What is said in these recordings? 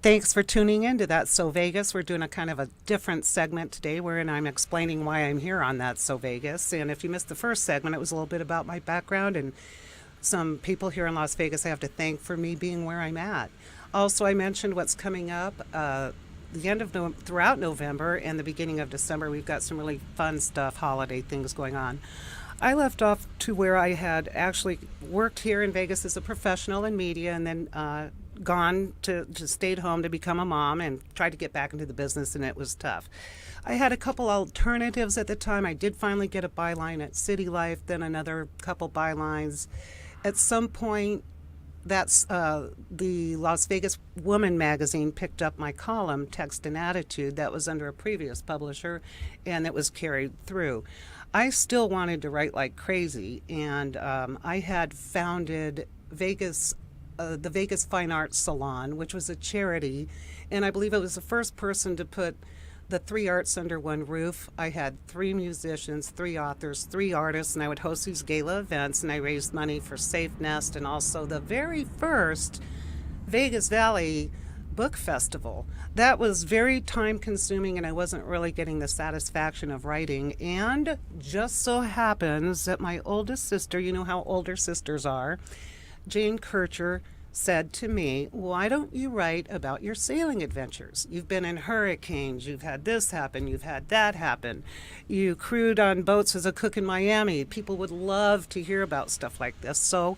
Thanks for tuning in to That's So Vegas. We're doing a kind of a different segment today wherein I'm explaining why I'm here on That's So Vegas. And if you missed the first segment, it was a little bit about my background and some people here in Las Vegas I have to thank for me being where I'm at. Also, I mentioned what's coming up. The end of throughout November and the beginning of December, we've got some really fun stuff, holiday things going on. I left off to where I had actually worked here in Vegas as a professional in media and then gone to stayed home to become a mom and tried to get back into the business, and it was tough. I had a couple alternatives at the time. I did finally get a byline at City Life, then another couple bylines. At some point, that's the Las Vegas Woman magazine picked up my column, Text and Attitude, that was under a previous publisher, and it was carried through. I still wanted to write like crazy, and I had founded the Vegas Fine Arts Salon, which was a charity, and I believe it was the first person to put the three arts under one roof. I had three musicians, three authors, three artists, and I would host these gala events, and I raised money for Safe Nest and also the very first Vegas Valley Book Festival. That was very time consuming, and I wasn't really getting the satisfaction of writing. And just so happens that my oldest sister, you know how older sisters are, Jane Kircher, said to me, why don't you write about your sailing adventures? You've been in hurricanes, you've had this happen, you've had that happen. You crewed on boats as a cook in Miami. People would love to hear about stuff like this. So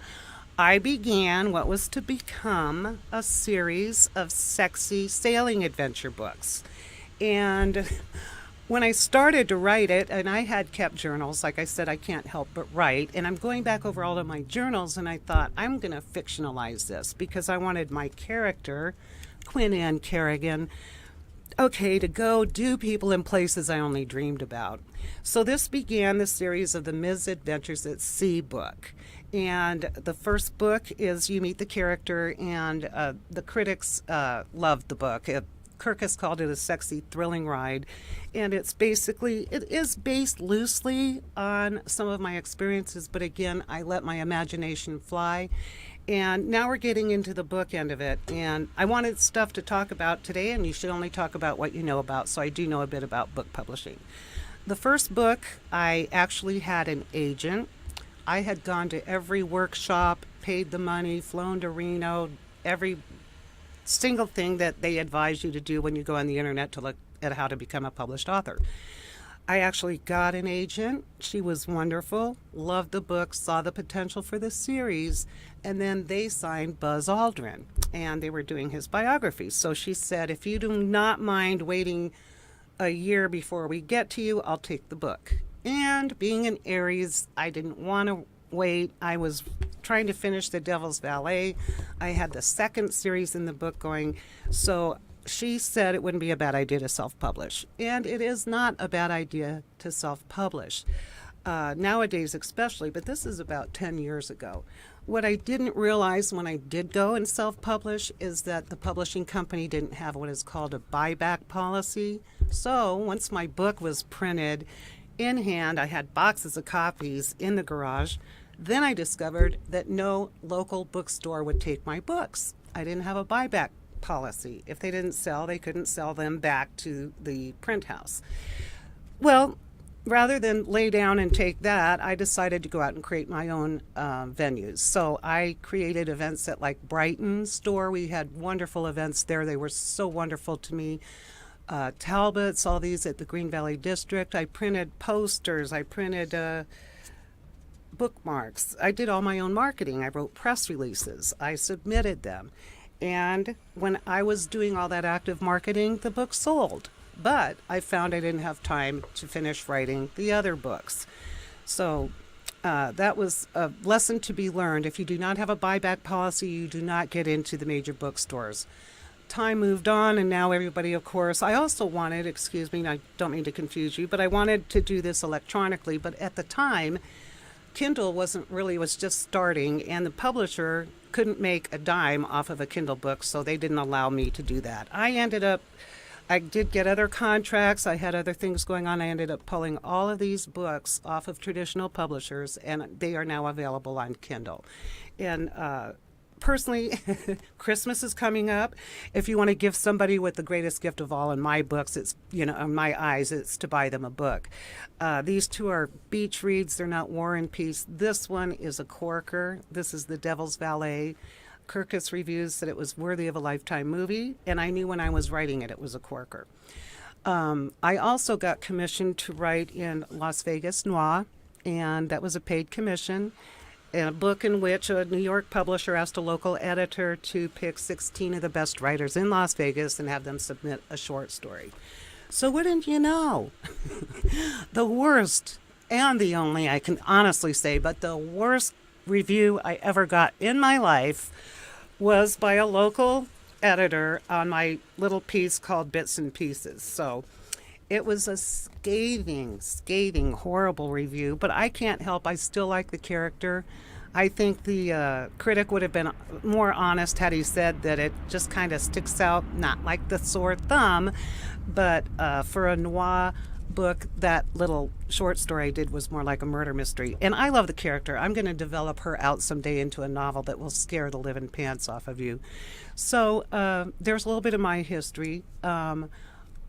I began what was to become a series of sexy sailing adventure books. And when I started to write it, and I had kept journals, like I said, I can't help but write, and I'm going back over all of my journals, and I thought, I'm going to fictionalize this because I wanted my character, Quinn Ann Kerrigan, to go do people in places I only dreamed about. So this began the series of the Ms. Adventures at Sea book. And the first book is you meet the character, and the critics loved the book. Kirkus called it a sexy, thrilling ride, and it is based loosely on some of my experiences, but again, I let my imagination fly, and now we're getting into the book end of it, and I wanted stuff to talk about today, and you should only talk about what you know about, so I do know a bit about book publishing. The first book, I actually had an agent. I had gone to every workshop, paid the money, flown to Reno, every single thing that they advise you to do when you go on the internet to look at how to become a published author. I actually got an agent. She was wonderful, loved the book, saw the potential for the series, and then they signed Buzz Aldrin, and they were doing his biography. So she said, if you do not mind waiting a year before we get to you, I'll take the book. And being an Aries, I didn't want to wait. I was trying to finish The Devil's Valet. I had the second series in the book going. So she said it wouldn't be a bad idea to self-publish. And it is not a bad idea to self-publish. Nowadays especially, but this is about 10 years ago. What I didn't realize when I did go and self-publish is that the publishing company didn't have what is called a buyback policy. So once my book was printed in hand, I had boxes of copies in the garage. Then I discovered that no local bookstore would take my books. I didn't have a buyback policy. If they didn't sell, they couldn't sell them back to the print house. Well, rather than lay down and take that, I decided to go out and create my own venues. So I created events at like Brighton store. We had wonderful events there. They were so wonderful to me. Talbot's, all these at the Green Valley District. I printed posters. I printed bookmarks. I did all my own marketing. I wrote press releases. I submitted them. And when I was doing all that active marketing, the book sold. But I found I didn't have time to finish writing the other books. So that was a lesson to be learned. If you do not have a buyback policy, you do not get into the major bookstores. Time moved on, and now everybody, of course, I also wanted, excuse me, I don't mean to confuse you, but I wanted to do this electronically. But at the time, Kindle was just starting, and the publisher couldn't make a dime off of a Kindle book, so they didn't allow me to do that. I did get other contracts. I had other things going on. I ended up pulling all of these books off of traditional publishers, and they are now available on Kindle. And personally, Christmas is coming up. If you want to give somebody with the greatest gift of all in my books, it's, in my eyes, it's to buy them a book. These two are beach reads. They're not War and Peace. This one is a corker. This is The Devil's Valet. Kirkus Reviews said it was worthy of a Lifetime movie, and I knew when I was writing it, it was a corker. I also got commissioned to write in Las Vegas Noir, and that was a paid commission. A book in which a New York publisher asked a local editor to pick 16 of the best writers in Las Vegas and have them submit a short story. So wouldn't you know, the worst and the only, I can honestly say, but the worst review I ever got in my life was by a local editor on my little piece called Bits and Pieces. So it was a scathing, horrible review, but I can't help. I still like the character. I think the critic would have been more honest had he said that it just kind of sticks out, not like the sore thumb, but for a noir book, that little short story I did was more like a murder mystery. And I love the character. I'm going to develop her out someday into a novel that will scare the living pants off of you. So there's a little bit of my history.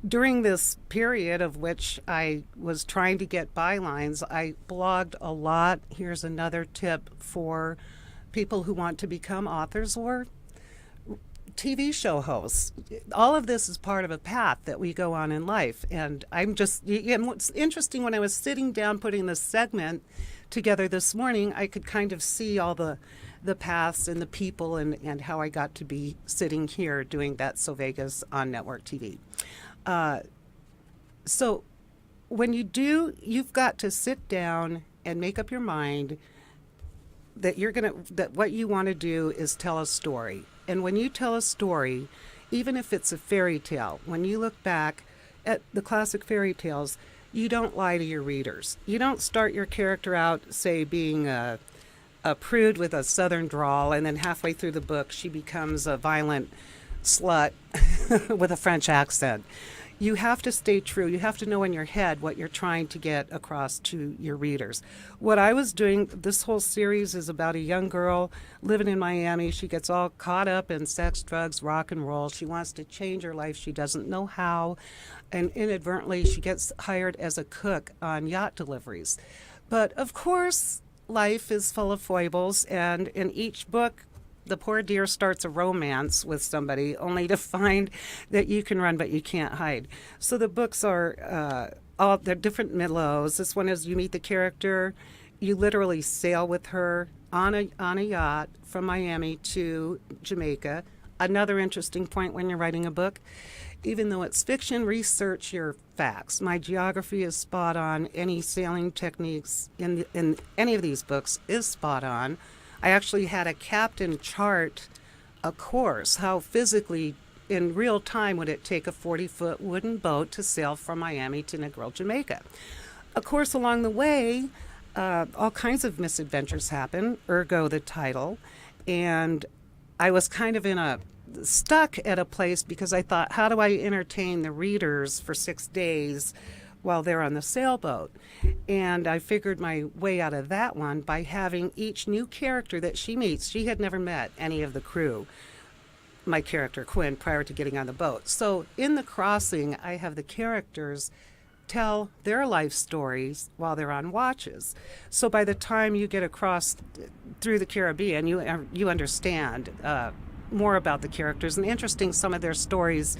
During this period of which I was trying to get bylines, I blogged a lot. Here's another tip for people who want to become authors or TV show hosts. All of this is part of a path that we go on in life. And what's interesting, when I was sitting down putting this segment together this morning, I could kind of see all the paths and the people and how I got to be sitting here doing That's So Vegas on network TV. So when you do, you've got to sit down and make up your mind that that what you want to do is tell a story. And when you tell a story, even if it's a fairy tale, when you look back at the classic fairy tales, you don't lie to your readers. You don't start your character out, say, being a prude with a southern drawl, and then halfway through the book she becomes a violent slut with a French accent. You have to stay true. You have to know in your head what you're trying to get across to your readers. What I was doing, this whole series is about a young girl living in Miami. She gets all caught up in sex, drugs, rock and roll. She wants to change her life. She doesn't know how. And inadvertently, she gets hired as a cook on yacht deliveries. But of course, life is full of foibles. And in each book, the poor dear starts a romance with somebody only to find that you can run but you can't hide. So the books are they're different middles. This one is you meet the character, you literally sail with her on a yacht from Miami to Jamaica. Another interesting point when you're writing a book, even though it's fiction, research your facts. My geography is spot on. Any sailing techniques in any of these books is spot on. I actually had a captain chart a course, how physically, in real time, would it take a 40-foot wooden boat to sail from Miami to Negril, Jamaica. Of course, along the way, all kinds of misadventures happen, ergo the title. And I was kind of stuck at a place because I thought, how do I entertain the readers for 6 days while they're on the sailboat? And I figured my way out of that one by having each new character that she meets. She had never met any of the crew, my character Quinn, prior to getting on the boat. So in the crossing, I have the characters tell their life stories while they're on watches. So by the time you get across through the Caribbean, you understand more about the characters. And interesting, some of their stories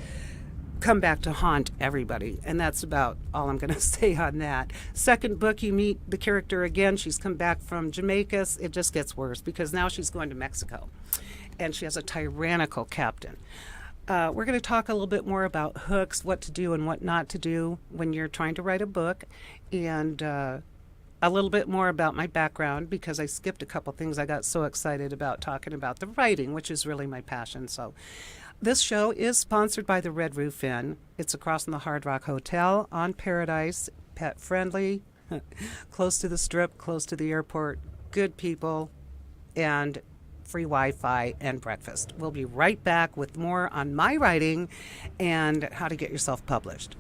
come back to haunt everybody. And that's about all I'm going to say on that. Second book, you meet the character again. She's come back from Jamaica. It just gets worse because now she's going to Mexico. And she has a tyrannical captain. We're going to talk a little bit more about hooks, what to do and what not to do when you're trying to write a book, and a little bit more about my background because I skipped a couple things. I got so excited about talking about the writing, which is really my passion. So this show is sponsored by the Red Roof Inn. It's across from the Hard Rock Hotel on Paradise, pet friendly, close to the Strip, close to the airport, good people, and free Wi-Fi and breakfast. We'll be right back with more on my writing and how to get yourself published.